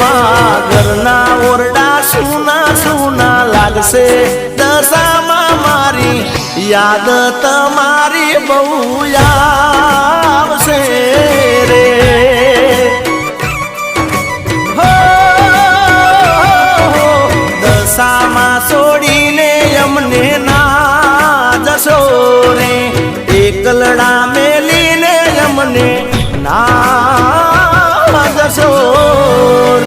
માં ઘરના ઓરડા સુના સુના લાગશે દશામાં મારી યાદ તમારી બહુ યાદ